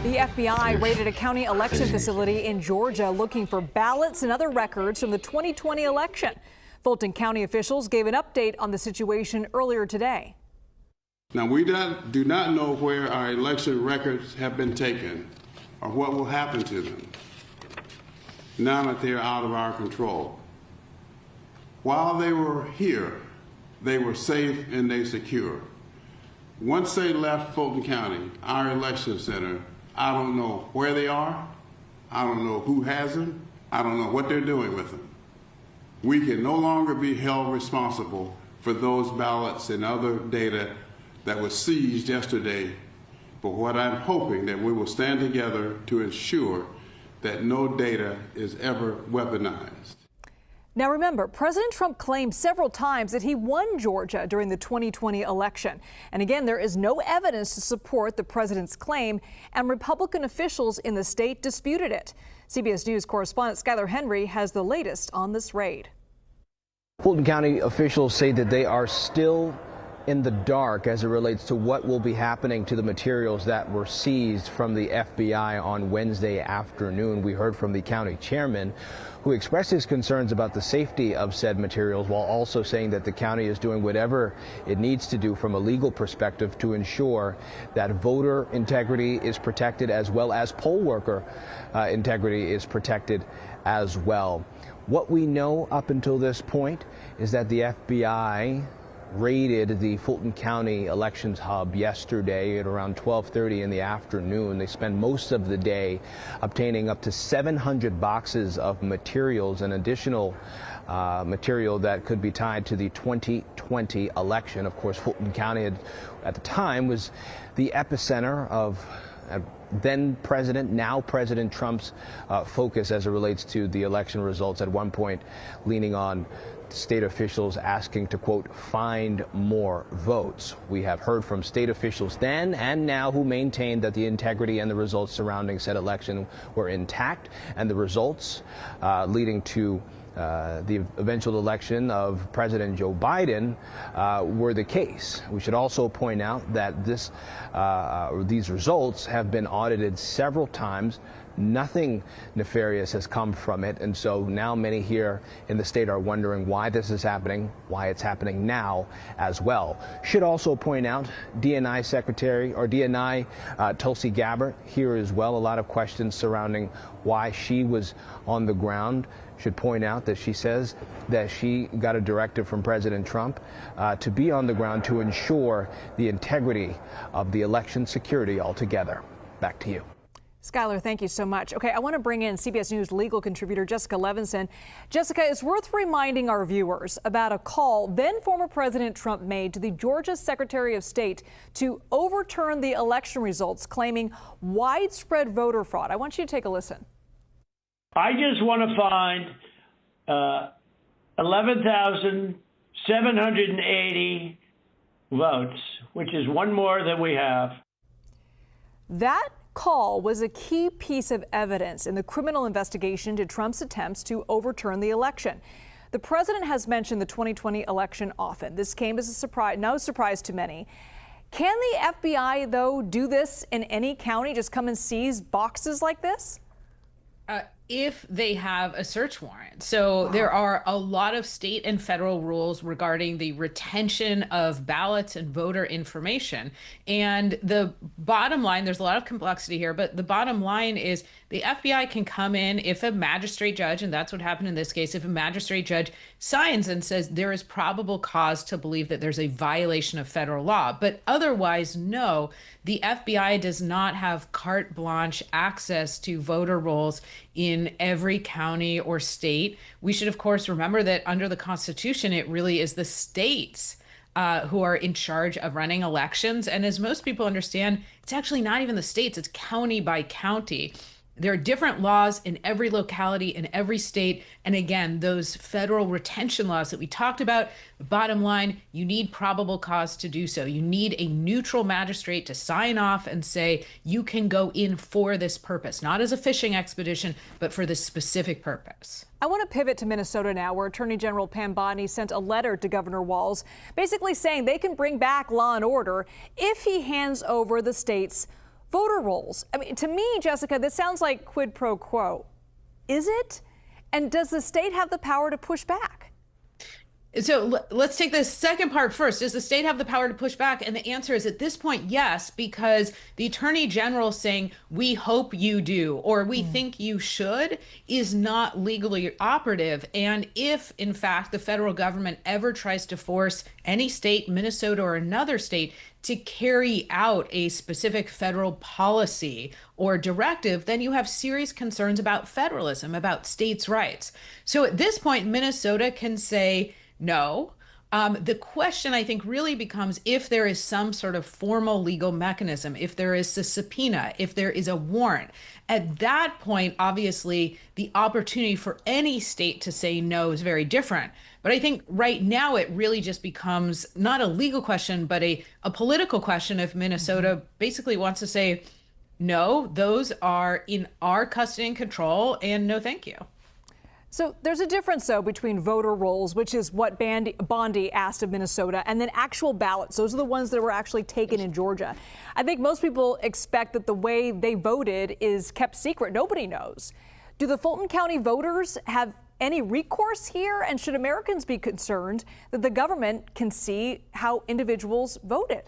The FBI raided a county election facility in Georgia looking for ballots and other records from the 2020 election. Fulton County officials gave an update on the situation earlier today. Now, we do not know where our election records have been taken or what will happen to them now that they are out of our control. While they were here, they were safe and they secure. Once they left Fulton County, our election center, I don't know where they are. I don't know who has them. I don't know what they're doing with them. We can no longer be held responsible for those ballots and other data that was seized yesterday. But what I'm hoping that we will stand together to ensure that no data is ever weaponized. Now remember, President Trump claimed several times that he won Georgia during the 2020 election. And again, there is no evidence to support the president's claim, and Republican officials in the state disputed it. CBS News correspondent Skylar Henry has the latest on this raid. Fulton County officials say that they are still in the dark as it relates to what will be happening to the materials that were seized from the FBI on Wednesday afternoon. We heard from the county chairman, who expressed his concerns about the safety of said materials, while also saying that the county is doing whatever it needs to do from a legal perspective to ensure that voter integrity is protected, as well as poll worker integrity is protected as well. What we know up until this point is that the FBI raided the Fulton County elections hub yesterday at around 12:30 in the afternoon. They spent most of the day obtaining up to 700 boxes of materials, and additional material that could be tied to the 2020 election. Of course, Fulton County at the time was the epicenter of then President, now President Trump's focus as it relates to the election results, at one point leaning on state officials asking to, quote, find more votes. We have heard from state officials then and now who maintained that the integrity and the results surrounding said election were intact, and the results leading to the eventual election of President Joe Biden were the case. We should also point out that these results have been audited several times. Nothing nefarious has come from it, and so now many here in the state are wondering why this is happening, why it's happening now as well. Should also point out DNI Secretary or DNI Tulsi Gabbard here as well. A lot of questions surrounding why she was on the ground. Should point out that she says that she got a directive from President Trump to be on the ground to ensure the integrity of the election security altogether. Back to you. Skylar, thank you so much. Okay, I want to bring in CBS News legal contributor Jessica Levinson. Jessica, it's worth reminding our viewers about a call then former President Trump made to the Georgia Secretary of State to overturn the election results, claiming widespread voter fraud. I want you to take a listen. I just want to find 11,780 votes, which is one more than we have. That call was a key piece of evidence in the criminal investigation into Trump's attempts to overturn the election. The president has mentioned the 2020 election often. This came as a surprise, no surprise to many. Can the FBI, though, do this in any county, just come and seize boxes like this? If they have a search warrant. So there are a lot of state and federal rules regarding the retention of ballots and voter information. And the bottom line, there's a lot of complexity here, but the bottom line is the FBI can come in if a magistrate judge, and that's what happened in this case, if a magistrate judge signs and says there is probable cause to believe that there's a violation of federal law. But otherwise, no, the FBI does not have carte blanche access to voter rolls in every county or state. We should, of course, remember that under the Constitution, it really is the states who are in charge of running elections. And as most people understand, it's actually not even the states, it's county by county. There are different laws in every locality, in every state. And again, those federal retention laws that we talked about, the bottom line, you need probable cause to do so. You need a neutral magistrate to sign off and say, you can go in for this purpose, not as a fishing expedition, but for this specific purpose. I want to pivot to Minnesota now, where Attorney General Pam Bondi sent a letter to Governor Walz, basically saying they can bring back law and order if he hands over the state's Voter rolls. I mean, to me, Jessica, this sounds like quid pro quo. Is it? And does the state have the power to push back? So let's take the second part first. Does the state have the power to push back? And the answer is at this point, yes, because the attorney general saying, we hope you do, or we think you should, is not legally operative. And if, in fact, the federal government ever tries to force any state, Minnesota or another state, to carry out a specific federal policy or directive, then you have serious concerns about federalism, about states' rights. So at this point, Minnesota can say, no. The question, I think, really becomes if there is some sort of formal legal mechanism, if there is a subpoena, if there is a warrant. At that point, obviously, the opportunity for any state to say no is very different. But I think right now it really just becomes not a legal question, but a political question if Minnesota basically wants to say, no, those are in our custody and control, and no thank you. So there's a difference, though, between voter rolls, which is what Bondi asked of Minnesota, and then actual ballots. Those are the ones that were actually taken in Georgia. I think most people expect that the way they voted is kept secret. Nobody knows. Do the Fulton County voters have any recourse here? And should Americans be concerned that the government can see how individuals voted?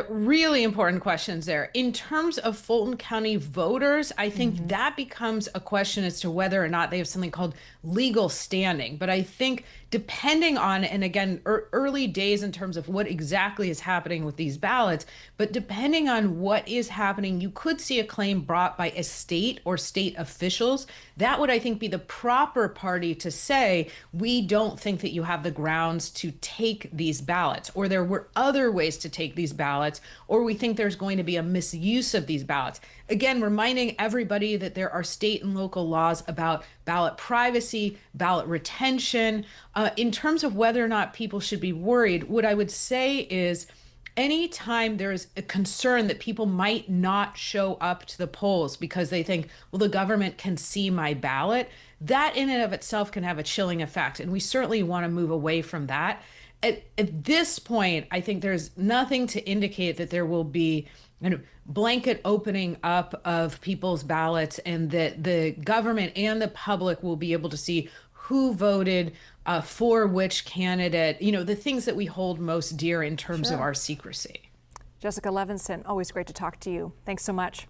Really important questions there. In terms of Fulton County voters, I think that becomes a question as to whether or not they have something called legal standing. But I think depending on, and again, early days in terms of what exactly is happening with these ballots, but depending on what is happening, you could see a claim brought by a state or state officials. That would, I think, be the proper party to say, we don't think that you have the grounds to take these ballots, or there were other ways to take these ballots, or we think there's going to be a misuse of these ballots. Again, reminding everybody that there are state and local laws about ballot privacy, ballot retention. In terms of whether or not people should be worried, what I would say is anytime there's a concern that people might not show up to the polls because they think, well, the government can see my ballot, that in and of itself can have a chilling effect. And we certainly want to move away from that. At this point, I think there's nothing to indicate that there will be blanket opening up of people's ballots and that the government and the public will be able to see who voted for which candidate, the things that we hold most dear in terms of our secrecy. Jessica Levinson, always great to talk to you. Thanks so much.